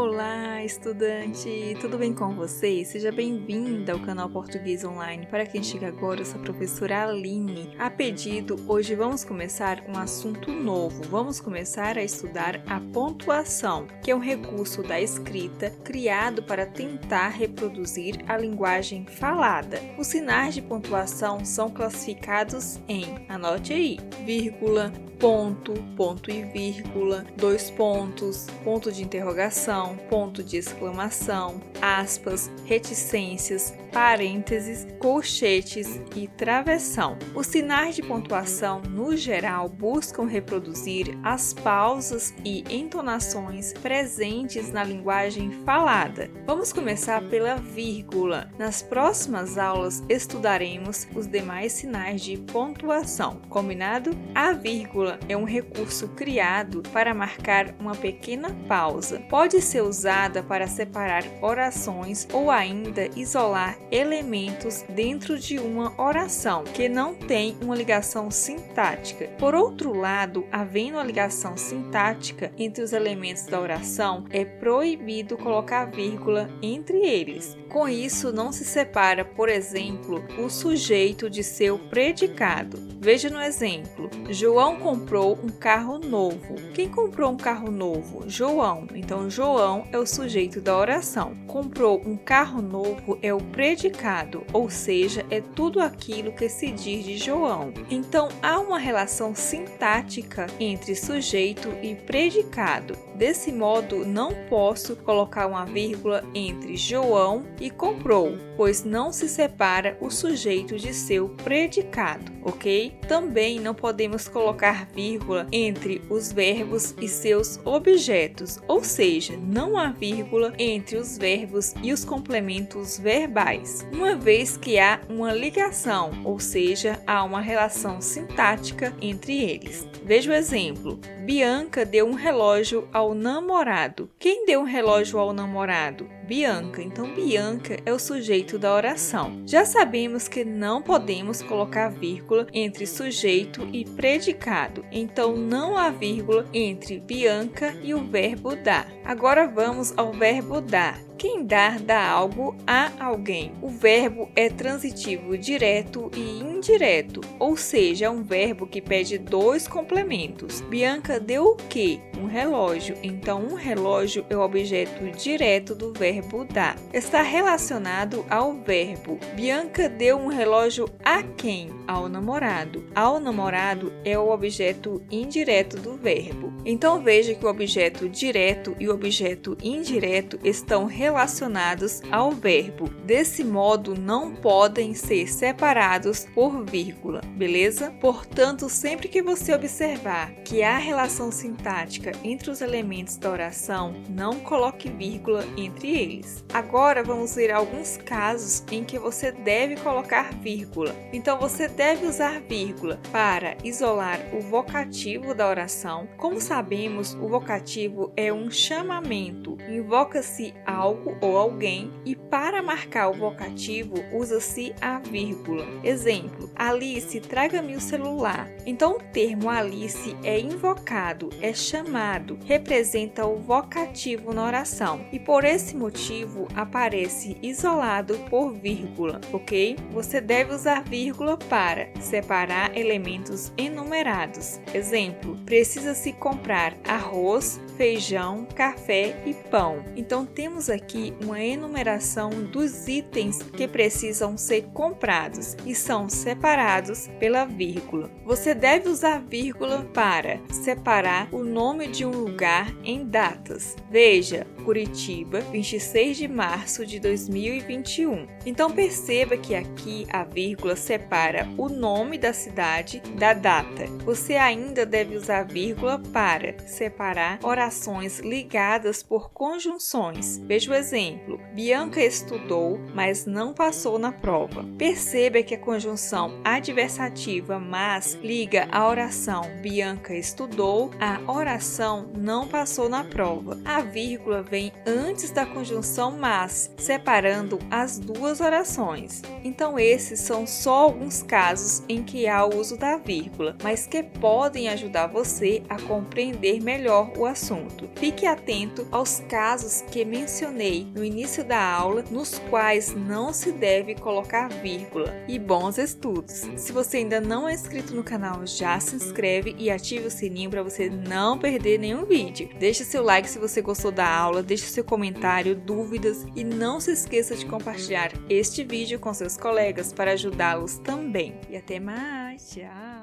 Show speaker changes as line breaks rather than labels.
Olá, estudante! Tudo bem com você? Seja bem-vinda ao canal Português Online. Para quem chega agora, eu sou a professora Aline. A pedido, hoje vamos começar um assunto novo. Vamos começar a estudar a pontuação, que é um recurso da escrita criado para tentar reproduzir a linguagem falada. Os sinais de pontuação são classificados em, anote aí, vírgula, ponto, ponto e vírgula, dois pontos, ponto de interrogação, ponto de exclamação, aspas, reticências, parênteses, colchetes e travessão. Os sinais de pontuação, no geral, buscam reproduzir as pausas e entonações presentes na linguagem falada. Vamos começar pela vírgula. Nas próximas aulas, estudaremos os demais sinais de pontuação. Combinado? A vírgula é um recurso criado para marcar uma pequena pausa. Pode ser usada para separar orações ou ainda isolar elementos dentro de uma oração que não tem uma ligação sintática. Por outro lado, havendo uma ligação sintática entre os elementos da oração, é proibido colocar vírgula entre eles. Com isso, não se separa, por exemplo, o sujeito de seu predicado. Veja no exemplo: João comprou um carro novo. Quem comprou um carro novo? João. Então, João é o sujeito da oração. Comprou um carro novo é o predicado, ou seja, é tudo aquilo que se diz de João. Então, há uma relação sintática entre sujeito e predicado. Desse modo, não posso colocar uma vírgula entre João e comprou, pois não se separa o sujeito de seu predicado, ok? Também não podemos colocar vírgula entre os verbos e seus objetos, ou seja, não há vírgula entre os verbos e os complementos verbais, uma vez que há uma ligação, ou seja, há uma relação sintática entre eles. Veja o exemplo: Bianca deu um relógio ao namorado. Quem deu um relógio ao namorado? Bianca. Então, Bianca é o sujeito da oração. Já sabemos que não podemos colocar vírgula entre sujeito e predicado. Então, não há vírgula entre Bianca e o verbo dar. Agora vamos ao verbo dar. Quem dá algo a alguém. O verbo é transitivo direto e indireto, ou seja, é um verbo que pede dois complementos. Bianca deu o quê? Um relógio. Então, um relógio é o objeto direto do verbo dar. Está relacionado ao verbo. Bianca deu um relógio a quem? Ao namorado. Ao namorado é o objeto indireto do verbo. Então, veja que o objeto direto e o objeto indireto estão relacionados ao verbo. Desse modo, não podem ser separados por vírgula, beleza? Portanto, sempre que você observar que há relação sintática entre os elementos da oração, não coloque vírgula entre eles. Agora, vamos ver alguns casos em que você deve colocar vírgula. Então, você deve usar vírgula para isolar o vocativo da oração. Como sabemos, o vocativo é um chamamento. Invoca-se algo ou alguém e para marcar o vocativo usa-se a vírgula. Exemplo: Alice, traga-me o celular. Então, o termo Alice é invocado, é chamado, representa o vocativo na oração e por esse motivo aparece isolado por vírgula, ok? Você deve usar vírgula para separar elementos enumerados. Exemplo: precisa-se comprar arroz, feijão, café e pão. Então, temos aqui uma enumeração dos itens que precisam ser comprados e são separados pela vírgula. Você deve usar vírgula para separar o nome de um lugar em datas. Veja, Curitiba, 26 de março de 2021. Então, perceba que aqui a vírgula separa o nome da cidade da data. Você ainda deve usar vírgula para separar orações ligadas por conjunções. Veja o exemplo: Bianca estudou, mas não passou na prova. Perceba que a conjunção adversativa mas liga a oração Bianca estudou à oração não passou na prova. A vírgula vem antes da conjunção mas, separando as duas orações. Então, esses são só alguns casos em que há o uso da vírgula, mas que podem ajudar você a compreender melhor o assunto. Fique atento aos casos que mencionei no início da aula, nos quais não se deve colocar vírgula. E bons estudos! Se você ainda não é inscrito no canal, já se inscreve e ative o sininho para você não perder nenhum vídeo. Deixe seu like se você gostou da aula, deixe seu comentário, dúvidas e não se esqueça de compartilhar este vídeo com seus colegas para ajudá-los também. E até mais! Tchau!